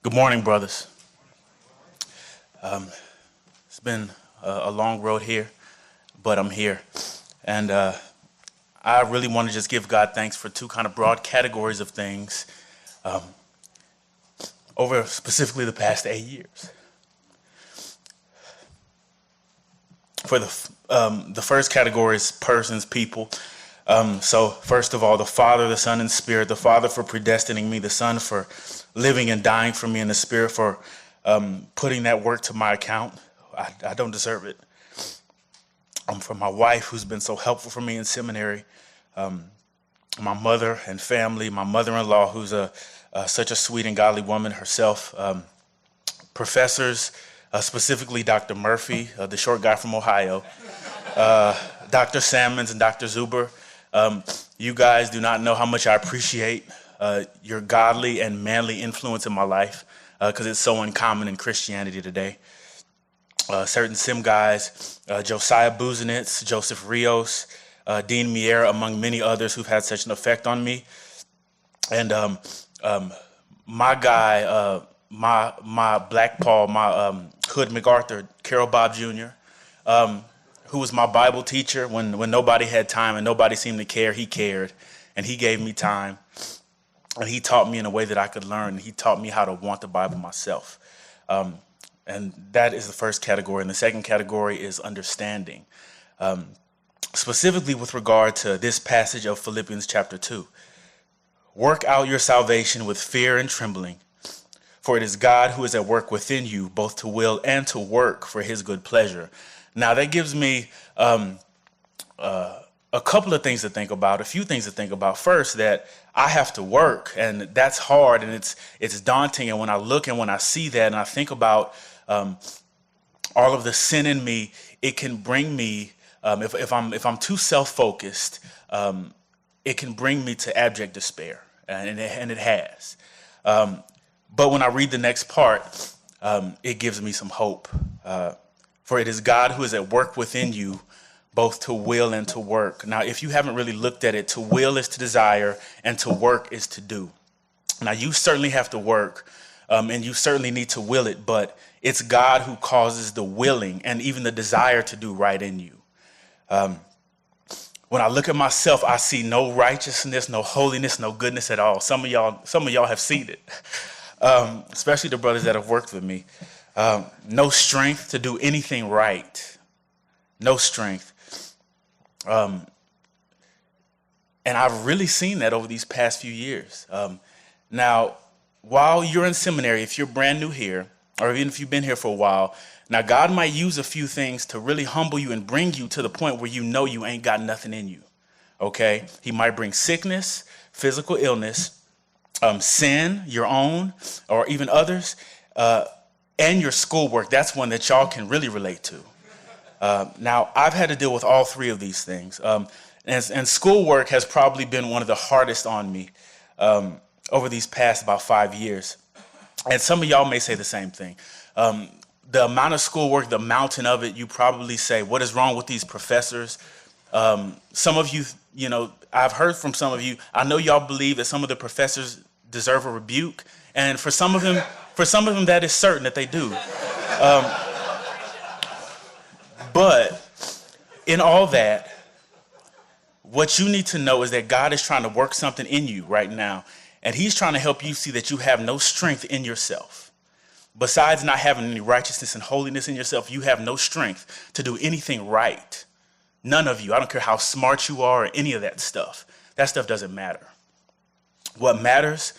Good morning, brothers. It's been a long road here, but I'm here. And I really want to just give God thanks for two kind of broad categories of things over specifically the past 8 years. For the first category is persons, people. So first of all, the Father, the Son, and Spirit. The Father for predestining me, the Son for living and dying for me, and the Spirit for putting that work to my account. I don't deserve it. For my wife, who's been so helpful for me in seminary. My mother and family, my mother-in-law, who's such a sweet and godly woman herself. Professors, specifically Dr. Murphy, the short guy from Ohio. Dr. Sammons and Dr. Zuber. You guys do not know how much I appreciate your godly and manly influence in my life, because it's so uncommon in Christianity today. Certain sim guys, Josiah Buzenitz, Joseph Rios, Dean Miera, among many others who've had such an effect on me. And my guy, my Black Paul, my Hood MacArthur, Carol Bob Jr., who was my Bible teacher when nobody had time and nobody seemed to care. He cared, and he gave me time, and he taught me in a way that I could learn. He taught me how to want the Bible myself, and that is the first category. And the second category is understanding, specifically with regard to this passage of Philippians chapter 2. Work out your salvation with fear and trembling, for it is God who is at work within you, both to will and to work for his good pleasure. Now, that gives me a couple of things to think about, a few things to think about. First, that I have to work, and that's hard, and it's daunting. And when I look and when I see that and I think about all of the sin in me, it can bring me, if I'm too self-focused, it can bring me to abject despair, and it has. But when I read the next part, it gives me some hope. For it is God who is at work within you, both to will and to work. Now, if you haven't really looked at it, to will is to desire, and to work is to do. Now, you certainly have to work, and you certainly need to will it, but it's God who causes the willing and even the desire to do right in you. When I look at myself, I see no righteousness, no holiness, no goodness at all. Some of y'all have seen it, especially the brothers that have worked with me. No strength to do anything right. No strength. And I've really seen that over these past few years. Now, while you're in seminary, if you're brand new here, or even if you've been here for a while, now God might use a few things to really humble you and bring you to the point where you know you ain't got nothing in you. Okay? He might bring sickness, physical illness, sin, your own, or even others, and your schoolwork. That's one that y'all can really relate to. Now, I've had to deal with all three of these things. And schoolwork has probably been one of the hardest on me over these past about 5 years. And some of y'all may say the same thing. The amount of schoolwork, the mountain of it, you probably say, what is wrong with these professors? Some of you, I've heard from some of you, I know y'all believe that some of the professors deserve a rebuke. And for some of them, that is certain that they do. But in all that, what you need to know is that God is trying to work something in you right now. And he's trying to help you see that you have no strength in yourself. Besides not having any righteousness and holiness in yourself, you have no strength to do anything right. None of you. I don't care how smart you are or any of that stuff. That stuff doesn't matter. What matters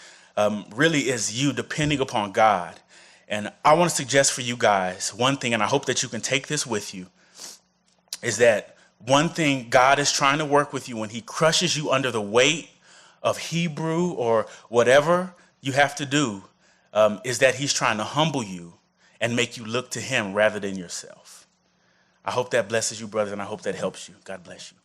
really is you depending upon God. And I want to suggest for you guys one thing, and I hope that you can take this with you, is that one thing God is trying to work with you when he crushes you under the weight of Hebrew or whatever you have to do, is that he's trying to humble you and make you look to him rather than yourself. I hope that blesses you, brothers, and I hope that helps you. God bless you.